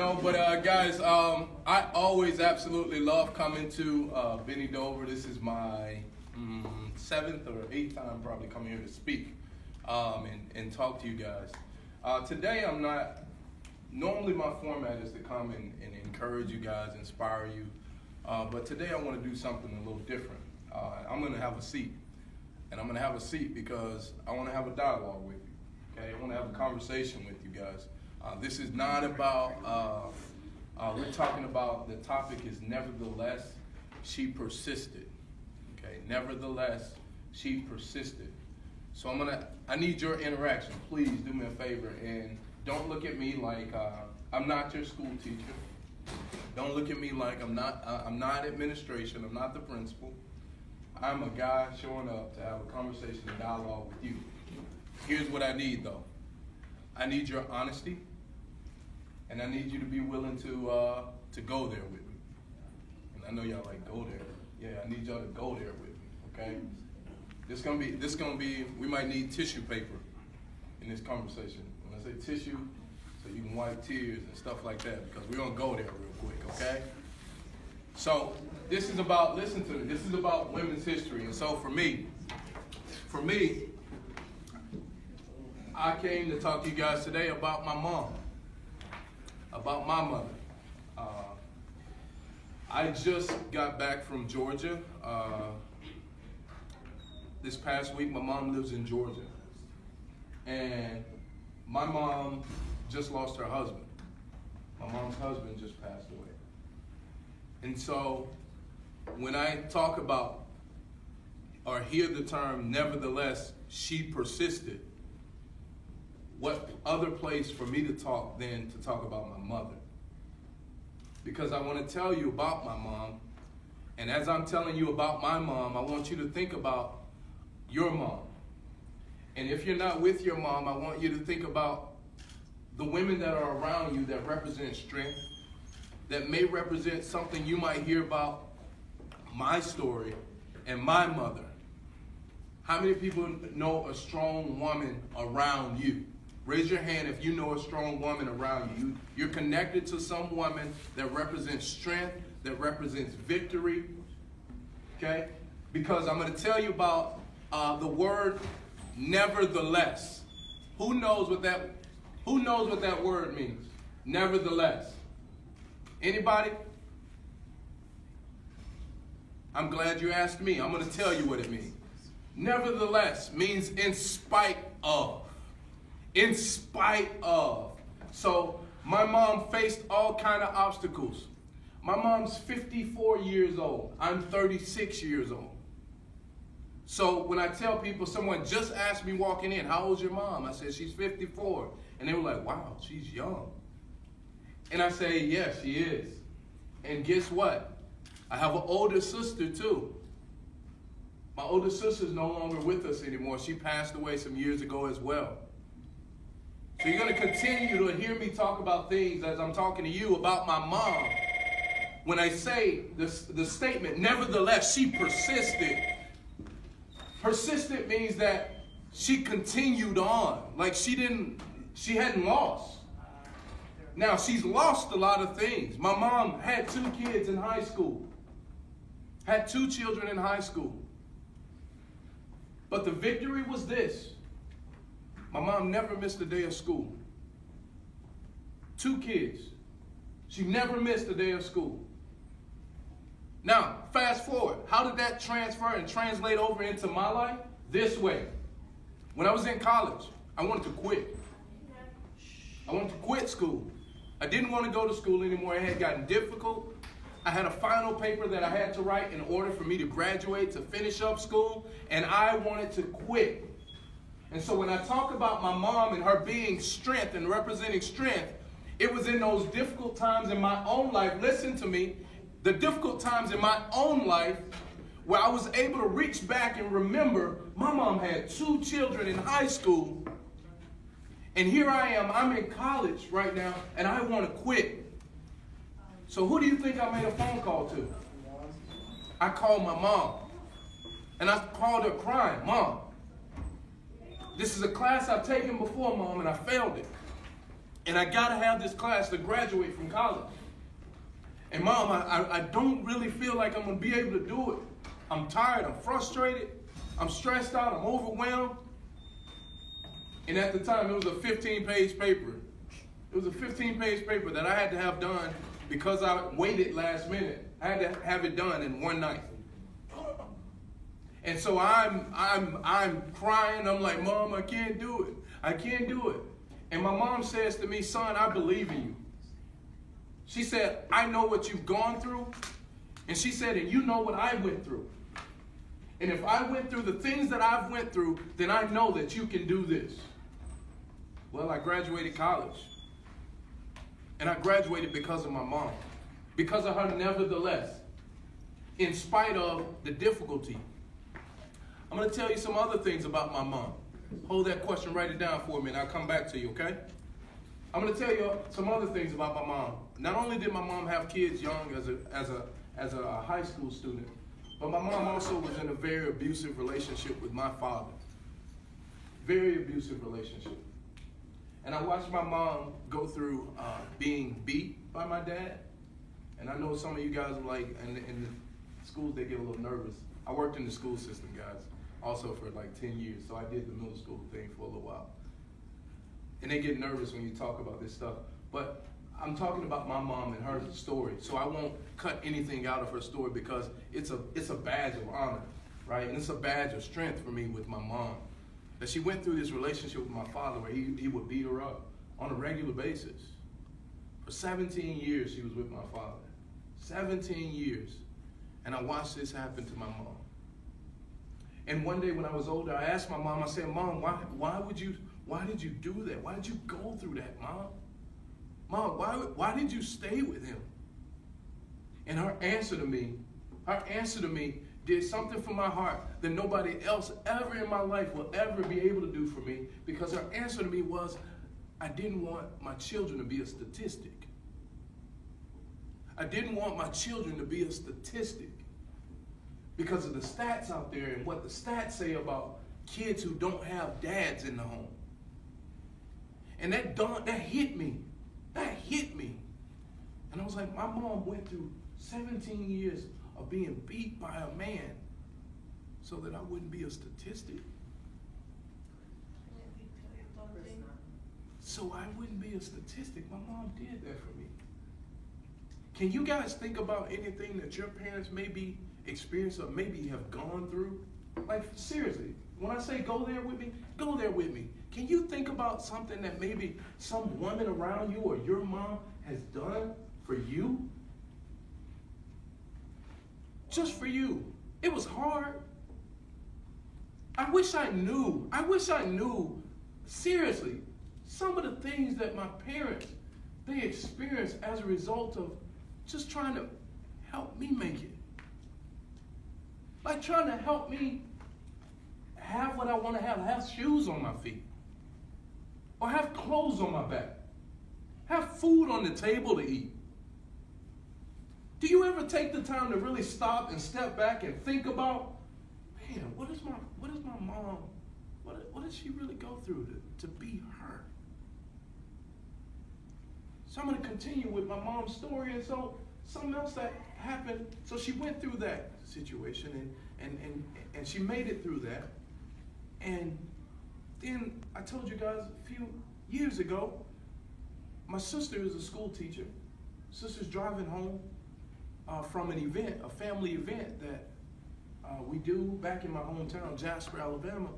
Guys, I always absolutely love coming to Benny Dover. This is my seventh or eighth time probably coming here to speak and talk to you guys. Today I'm not, normally my format is to come and encourage you guys, inspire you, but today I want to do something a little different. I'm going to have a seat, and I'm going to have a seat because I want to have a dialogue with you, okay? I want to have a conversation with you guys. This is not about, we're talking about, the topic is nevertheless, she persisted. Okay, nevertheless, she persisted. So I need your interaction. Please do me a favor and don't look at me like I'm not your school teacher. Don't look at me like I'm not administration, I'm not the principal. I'm a guy showing up to have a conversation and dialogue with you. Here's what I need though. I need your honesty. And I need you to be willing to go there with me. And I know y'all like go there. Yeah, I need y'all to go there with me, okay? This gonna be, we might need tissue paper in this conversation. When I say tissue, so you can wipe tears and stuff like that, because we're gonna go there real quick, okay? So this is about, listen to me, this is about women's history. And so for me, I came to talk to you guys today about my mom. About my mother. I just got back from Georgia. This past week, my mom lives in Georgia. And my mom just lost her husband. My mom's husband just passed away. And so when I talk about or hear the term, nevertheless, she persisted, what other place for me to talk than to talk about my mother? Because I want to tell you about my mom, and as I'm telling you about my mom, I want you to think about your mom. And if you're not with your mom, I want you to think about the women that are around you that represent strength, that may represent something you might hear about my story and my mother. How many people know a strong woman around you? Raise your hand if you know a strong woman around you. You're connected to some woman that represents strength, that represents victory, okay? Because I'm going to tell you about the word nevertheless. Who knows what that word means? Nevertheless. Anybody? I'm glad you asked me. I'm going to tell you what it means. Nevertheless means in spite of. In spite of. So my mom faced all kind of obstacles. My mom's 54 years old. I'm 36 years old. So when I tell people, someone just asked me walking in, how old's your mom? I said, she's 54. And they were like, wow, she's young. And I say, yes, she is. And guess what? I have an older sister too. My older sister's no longer with us anymore. She passed away some years ago as well. So you're going to continue to hear me talk about things as I'm talking to you about my mom. When I say the statement, nevertheless, she persisted. Persistent means that she continued on. Like she hadn't lost. Now, she's lost a lot of things. My mom had 2 kids in high school. Had 2 children in high school. But the victory was this. My mom never missed a day of school. 2 kids. She never missed a day of school. Now, fast forward. How did that transfer and translate over into my life? This way. When I was in college, I wanted to quit. I wanted to quit school. I didn't want to go to school anymore. It had gotten difficult. I had a final paper that I had to write in order for me to graduate, to finish up school, and I wanted to quit. And so when I talk about my mom and her being strength and representing strength, it was in those difficult times in my own life, listen to me, the difficult times in my own life where I was able to reach back and remember my mom had 2 children in high school, and here I am, I'm in college right now, and I want to quit. So who do you think I made a phone call to? I called my mom, and I called her crying, Mom, this is a class I've taken before, Mom, and I failed it. And I got to have this class to graduate from college. And Mom, I don't really feel like I'm going to be able to do it. I'm tired. I'm frustrated. I'm stressed out. I'm overwhelmed. And at the time, it was a 15-page paper. It was a 15-page paper that I had to have done because I waited last minute. I had to have it done in one night. And so I'm crying. I'm like, Mom, I can't do it. I can't do it. And my mom says to me, son, I believe in you. She said, I know what you've gone through. And she said, and you know what I went through. And if I went through the things that I've went through, then I know that you can do this. Well, I graduated college. And I graduated because of my mom. Because of her nevertheless. In spite of the difficulty. I'm going to tell you some other things about my mom. Hold that question, write it down for me, and I'll come back to you, okay? I'm going to tell you some other things about my mom. Not only did my mom have kids young as a high school student, but my mom also was in a very abusive relationship with my father. Very abusive relationship. And I watched my mom go through being beat by my dad. And I know some of you guys are like, in the schools, they get a little nervous. I worked in the school system, guys, also for like 10 years. So I did the middle school thing for a little while. And they get nervous when you talk about this stuff. But I'm talking about my mom and her story. So I won't cut anything out of her story because it's a badge of honor, right? And it's a badge of strength for me with my mom. That she went through this relationship with my father where he would beat her up on a regular basis. For 17 years she was with my father. 17 years. And I watched this happen to my mom. And one day when I was older, I asked my mom, I said, Mom, why did you do that? Why did you go through that, Mom? Mom, why did you stay with him? And her answer to me did something for my heart that nobody else ever in my life will ever be able to do for me, because her answer to me was, I didn't want my children to be a statistic. I didn't want my children to be a statistic because of the stats out there and what the stats say about kids who don't have dads in the home. And that hit me. That hit me. And I was like, my mom went through 17 years of being beat by a man so that I wouldn't be a statistic. So I wouldn't be a statistic. My mom did that for me. Can you guys think about anything that your parents maybe experienced or maybe have gone through? Like, seriously, when I say go there with me, go there with me. Can you think about something that maybe some woman around you or your mom has done for you? Just for you. It was hard. I wish I knew, seriously, some of the things that my parents, they experienced as a result of just trying to help me make it. Like trying to help me have what I want to have shoes on my feet, or have clothes on my back, have food on the table to eat. Do you ever take the time to really stop and step back and think about, man, what does my mom, what does she really go through to be her? So I'm going to continue with my mom's story. And so something else that happened, so she went through that situation and she made it through that. And then I told you guys a few years ago, my sister is a school teacher. Sister's driving home from an event, a family event that we do back in my hometown, Jasper, Alabama.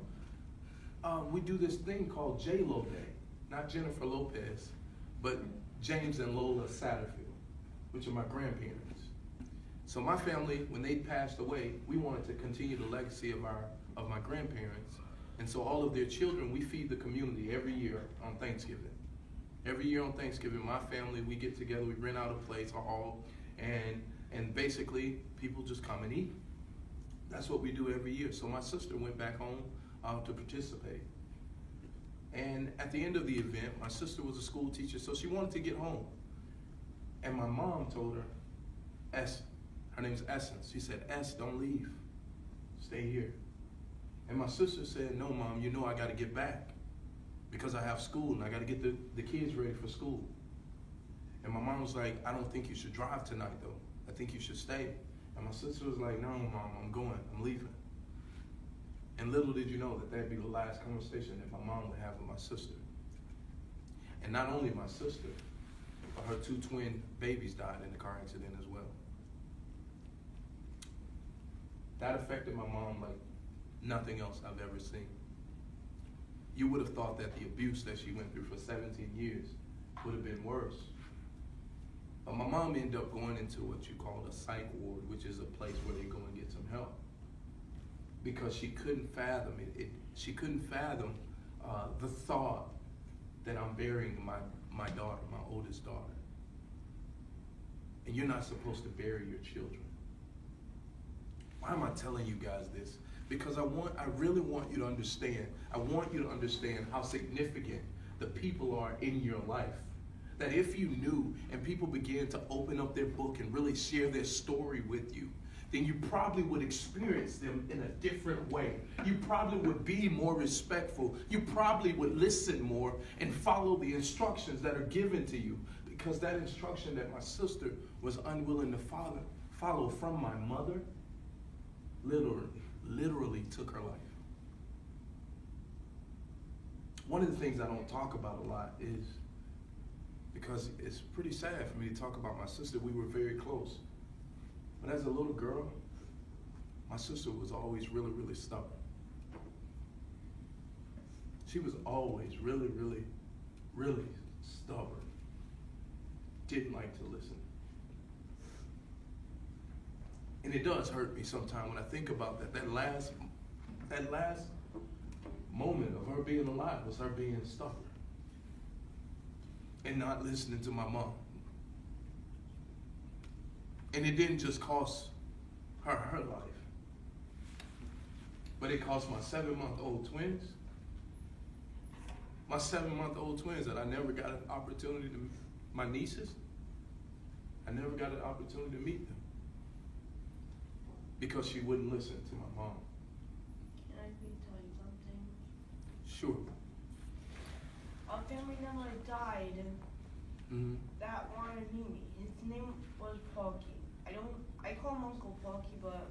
We do this thing called J-Lo Day. Not Jennifer Lopez, but James and Lola Satterfield, which are my grandparents. So my family, when they passed away, we wanted to continue the legacy of my grandparents. And so all of their children, we feed the community every year on Thanksgiving. Every year on Thanksgiving, my family, we get together, we rent out a place, a hall, and basically people just come and eat. That's what we do every year. So my sister went back home to participate. And at the end of the event, my sister was a school teacher, so she wanted to get home. And my mom told her, her name's Essence. She said, don't leave. Stay here. And my sister said, no, Mom, you know I got to get back. because I have school and I got to get the kids ready for school. And my mom was like, I don't think you should drive tonight though. I think you should stay. And my sister was like, no, Mom, I'm going. I'm leaving. And little did you know that that'd be the last conversation that my mom would have with my sister. And not only my sister, but her 2 twin babies died in the car accident as well. That affected my mom like nothing else I've ever seen. You would have thought that the abuse that she went through for 17 years would have been worse. But my mom ended up going into what you call a psych ward, which is a place where they go and get some help. Because she couldn't fathom it. She couldn't fathom the thought that I'm burying my daughter, my oldest daughter. And you're not supposed to bury your children. Why am I telling you guys this? Because I really want you to understand. I want you to understand how significant the people are in your life. That if you knew and people began to open up their book and really share their story with you, then you probably would experience them in a different way. You probably would be more respectful. You probably would listen more and follow the instructions that are given to you, because that instruction that my sister was unwilling to follow from my mother literally took her life. One of the things I don't talk about a lot is, because it's pretty sad for me to talk about my sister, we were very close. But as a little girl, my sister was always really, really stubborn. She was always really, really, really stubborn. Didn't like to listen. And it does hurt me sometimes when I think about that. That last moment of her being alive was her being stubborn and not listening to my mom. And it didn't just cost her life, but it cost my 7-month-old twins. My 7-month-old twins that I never got an opportunity to, my nieces, I never got an opportunity to meet them because she wouldn't listen to my mom. Can I please tell you something? Sure. A family member died that wanted to meet me. His name was Porky. I call him Uncle Porky, but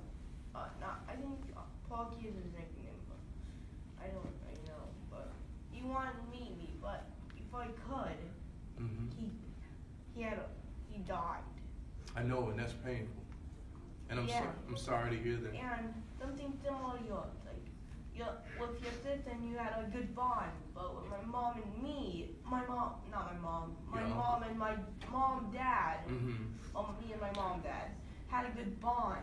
I think Porky is his nickname, but I know, but he wanted to meet me, but if I could, he died. I know, and that's painful. And I'm sorry to hear that. And something similar to yours, with your sister, and you had a good bond, but with my mom and me, my mom and my dad, me and my mom, dad, had a good bond.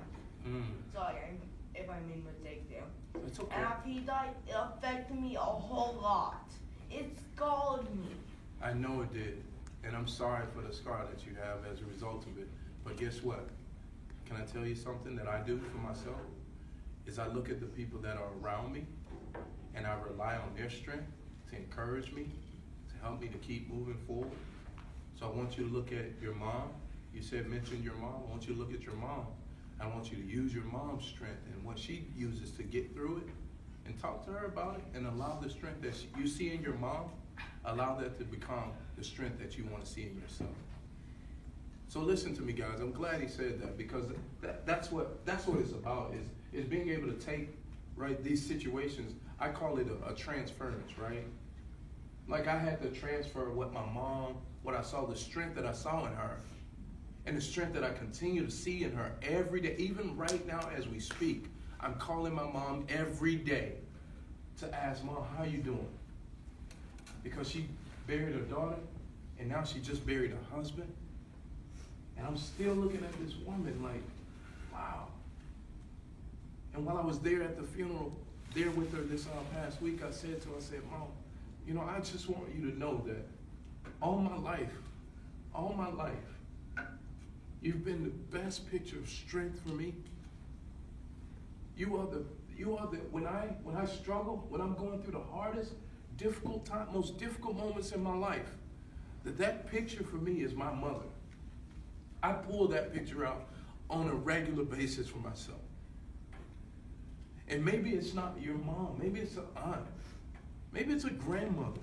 Sorry if I made mistakes there. It's okay. And after he died, it affected me a whole lot. It scarred me. I know it did, and I'm sorry for the scar that you have as a result of it. But guess what? Can I tell you something that I do for myself? Is I look at the people that are around me, and I rely on their strength to encourage me, to help me to keep moving forward. So I want you to look at your mom. You said mention your mom. I want you to look at your mom. I want you to use your mom's strength and what she uses to get through it, and talk to her about it, and allow the strength that you see in your mom, allow that to become the strength that you want to see in yourself. So listen to me, guys. I'm glad he said that, because that's what it's about, is being able to take, right, these situations. I call it a transference, right? Like I had to transfer what I saw, the strength that I saw in her, and the strength that I continue to see in her every day. Even right now as we speak, I'm calling my mom every day to ask, Mom, how you doing? Because she buried her daughter, and now she just buried her husband. And I'm still looking at this woman like, wow. And while I was there at the funeral, there with her this past week, I said to her, Mom, I just want you to know that all my life, you've been the best picture of strength for me. You are the when I struggle, when I'm going through the hardest, most difficult moments in my life, that picture for me is my mother. I pull that picture out on a regular basis for myself. And maybe it's not your mom, maybe it's an aunt, maybe it's a grandmother,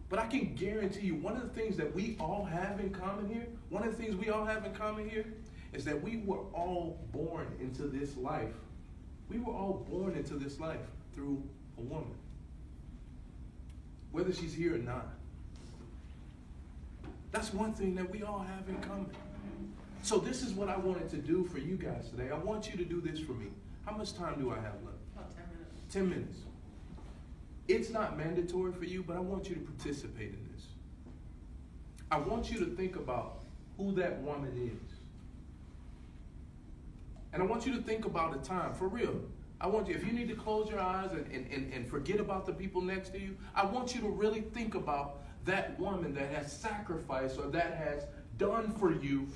But I can guarantee you, one of the things that we all have in common here, is that we were all born into this life. We were all born into this life through a woman. Whether she's here or not. That's one thing that we all have in common. So this is what I wanted to do for you guys today. I want you to do this for me. How much time do I have left? About 10 minutes. 10 minutes. It's not mandatory for you, but I want you to participate in this. I want you to think about who that woman is. And I want you to think about a time, for real. I want you, if you need to close your eyes and forget about the people next to you, I want you to really think about that woman that has sacrificed or that has done for you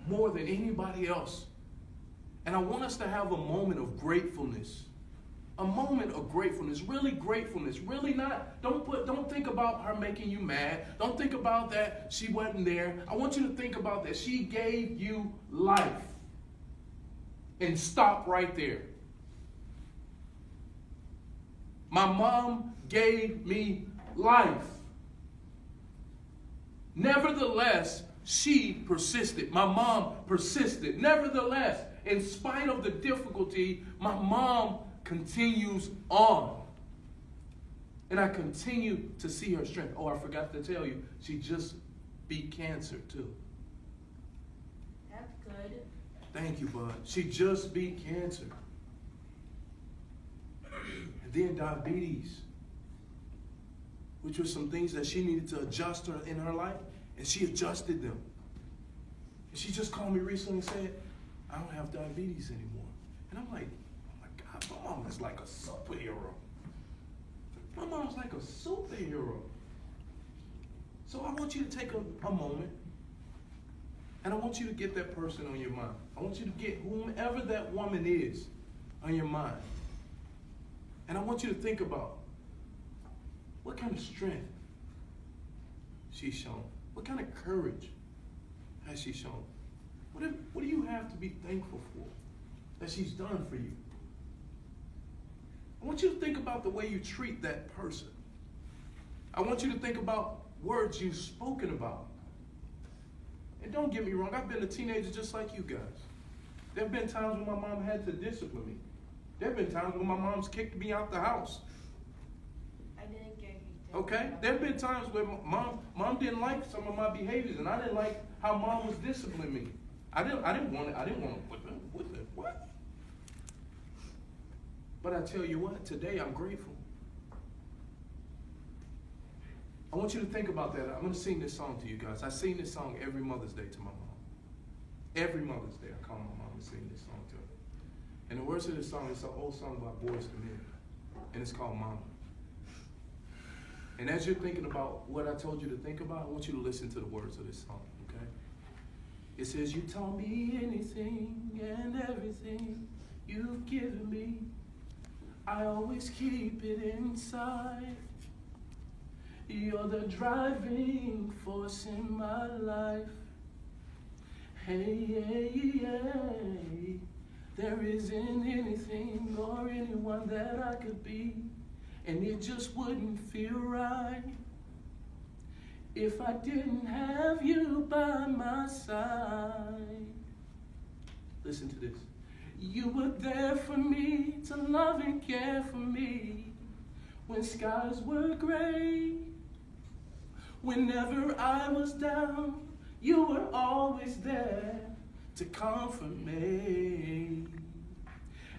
more than anybody else. And I want us to have a moment of gratefulness. A moment of gratefulness, really gratefulness, really not, don't think about her making you mad. Don't think about that she wasn't there. I want you to think about that she gave you life. And stop right there. My mom gave me life. Nevertheless, she persisted. My mom persisted. Nevertheless, in spite of the difficulty, my mom continues on. And I continue to see her strength. Oh, I forgot to tell you, she just beat cancer too. That's good. Thank you, bud. She just beat cancer. And then diabetes, which were some things that she needed to adjust in her life, and she adjusted them. And she just called me recently and said, I don't have diabetes anymore. And I'm like, oh my God, my mom is like a superhero. My mom's like a superhero. So I want you to take a moment, and I want you to get that person on your mind. I want you to get whomever that woman is on your mind. And I want you to think about what kind of strength she's shown. What kind of courage has she shown? What do you have to be thankful for that she's done for you? I want you to think about the way you treat that person. I want you to think about words you've spoken about. And don't get me wrong, I've been a teenager just like you guys. There have been times when my mom had to discipline me. There have been times when my mom's kicked me out the house. I didn't get you. Okay? There have been times where mom didn't like some of my behaviors, and I didn't like how mom was disciplining me. I didn't want to put them. What? But I tell you what, today I'm grateful. I want you to think about that. I'm going to sing this song to you guys. I sing this song every Mother's Day to my mom. Every Mother's Day I call my mom and sing this song to her. And the words of this song is an old song by Boyz II Men. And it's called Mama. And as you're thinking about what I told you to think about, I want you to listen to the words of this song, okay? It says, you taught me anything and everything you've given me. I always keep it inside. You're the driving force in my life. Hey, hey, hey. There isn't anything or anyone that I could be, and it just wouldn't feel right if I didn't have you by my side. Listen to this. You were there for me to love and care for me when skies were gray. Whenever I was down, you were always there to comfort me.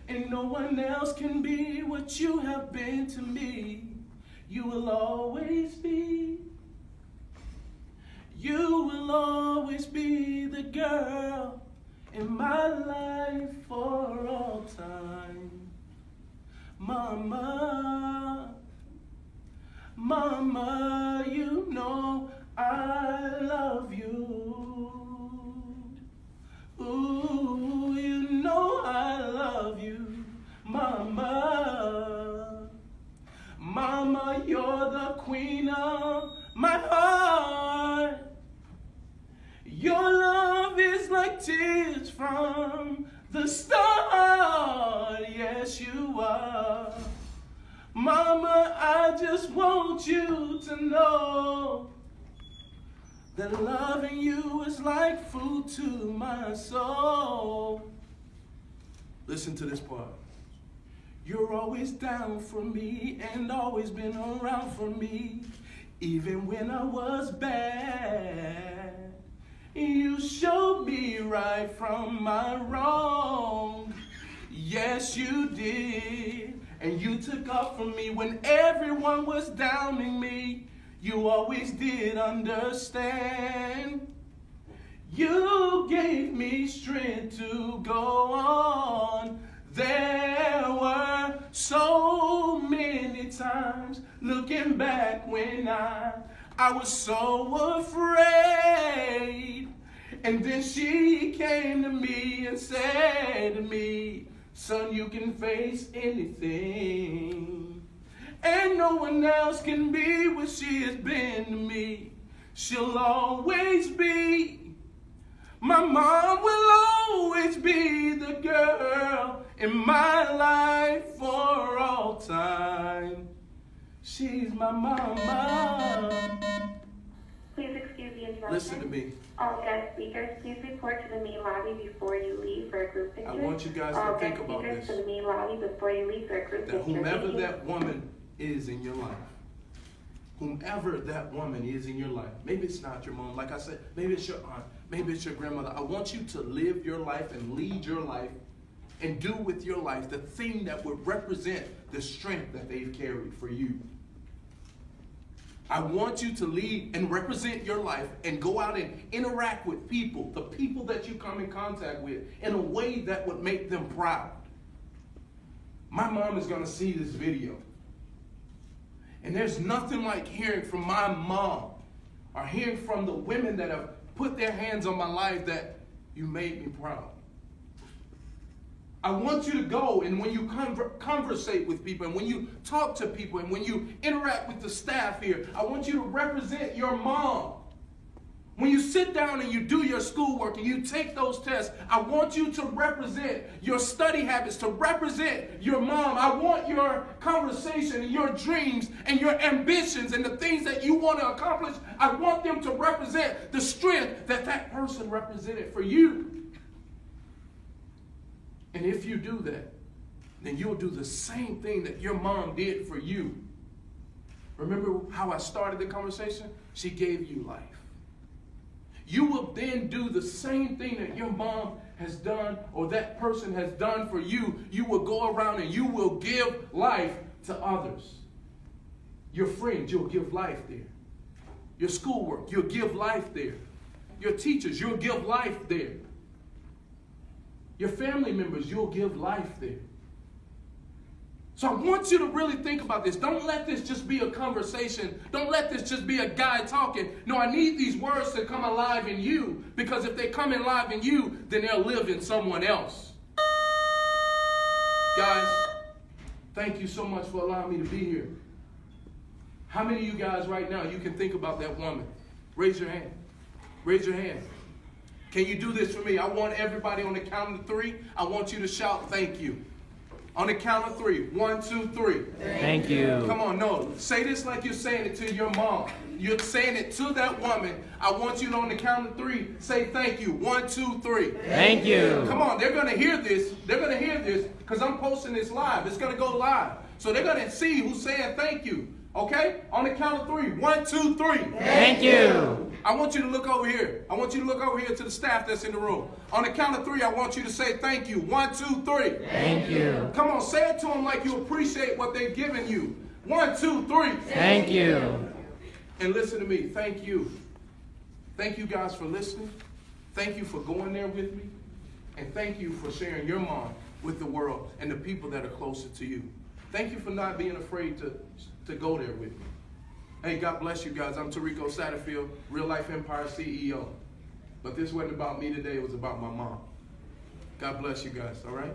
And no one else can be what you have been to me. You will always be. You will always be the girl in my life for all time. Mama, Mama, you know I love you. Ooh, you know I love you. Mama, Mama, you're the queen of my heart. Your love is like tears from the start. Yes, you are. Mama, I just want you to know that loving you is like food to my soul. Listen to this part. You're always down for me and always been around for me, even when I was bad. You showed me right from my wrong. Yes, you did. And you took up for me when everyone was downing me. You always did understand. You gave me strength to go on. There were so many times looking back when I was so afraid. And then she came to me and said to me, son, you can face anything. And no one else can be what she has been to me. She'll always be. My mom will always be the girl in my life for all time. She's my mama. Please excuse the interruption. Listen to me. All guest speakers, please report to the main lobby before you leave for a group picture. I want you guys to think about this. All guest speakers to the main lobby before you leave for a group That picture. whomever that woman is in your life, whomever that woman is in your life, maybe it's not your mom, like I said, maybe it's your aunt, maybe it's your grandmother. I want you to live your life and lead your life and do with your life the thing that would represent the strength that they've carried for you. I want you to lead and represent your life and go out and interact with people, the people that you come in contact with, in a way that would make them proud. My mom is going to see this video. And there's nothing like hearing from my mom or hearing from the women that have put their hands on my life that you made me proud. I want you to go, and when you conversate with people, and when you talk to people, and when you interact with the staff here, I want you to represent your mom. When you sit down and you do your schoolwork and you take those tests, I want you to represent your study habits, to represent your mom. I want your conversation and your dreams and your ambitions and the things that you want to accomplish, I want them to represent the strength that that person represented for you. And if you do that, then you'll do the same thing that your mom did for you. Remember how I started the conversation? She gave you life. You will then do the same thing that your mom has done or that person has done for you. You will go around and you will give life to others. Your friends, you'll give life there. Your schoolwork, you'll give life there. Your teachers, you'll give life there. Your family members, you'll give life there. So I want you to really think about this. Don't let this just be a conversation. Don't let this just be a guy talking. No, I need these words to come alive in you, because if they come alive in you, then they'll live in someone else. Guys, thank you so much for allowing me to be here. How many of you guys right now, you can think about that woman? Raise your hand. Raise your hand. Can you do this for me? I want everybody on the count of 3. I want you to shout thank you. On the count of 3. 1, 2, 3. Thank you. Come on, no. Say this like you're saying it to your mom. You're saying it to that woman. I want you to, on the count of 3, say thank you. 1, 2, 3. Thank you. Come on, they're going to hear this. They're going to hear this because I'm posting this live. It's going to go live. So they're going to see who's saying thank you. Okay? On the count of 3. 1, 2, 3. Thank you. I want you to look over here. I want you to look over here to the staff that's in the room. On the count of 3, I want you to say thank you. 1, 2, 3. Thank you. Come on, say it to them like you appreciate what they've given you. 1, 2, 3. Thank you. And listen to me. Thank you. Thank you guys for listening. Thank you for going there with me. And thank you for sharing your mom with the world and the people that are closer to you. Thank you for not being afraid to go there with me. Hey, God bless you guys. I'm Tarico Satterfield, Real Life Empire CEO. But this wasn't about me today. It was about my mom. God bless you guys, all right?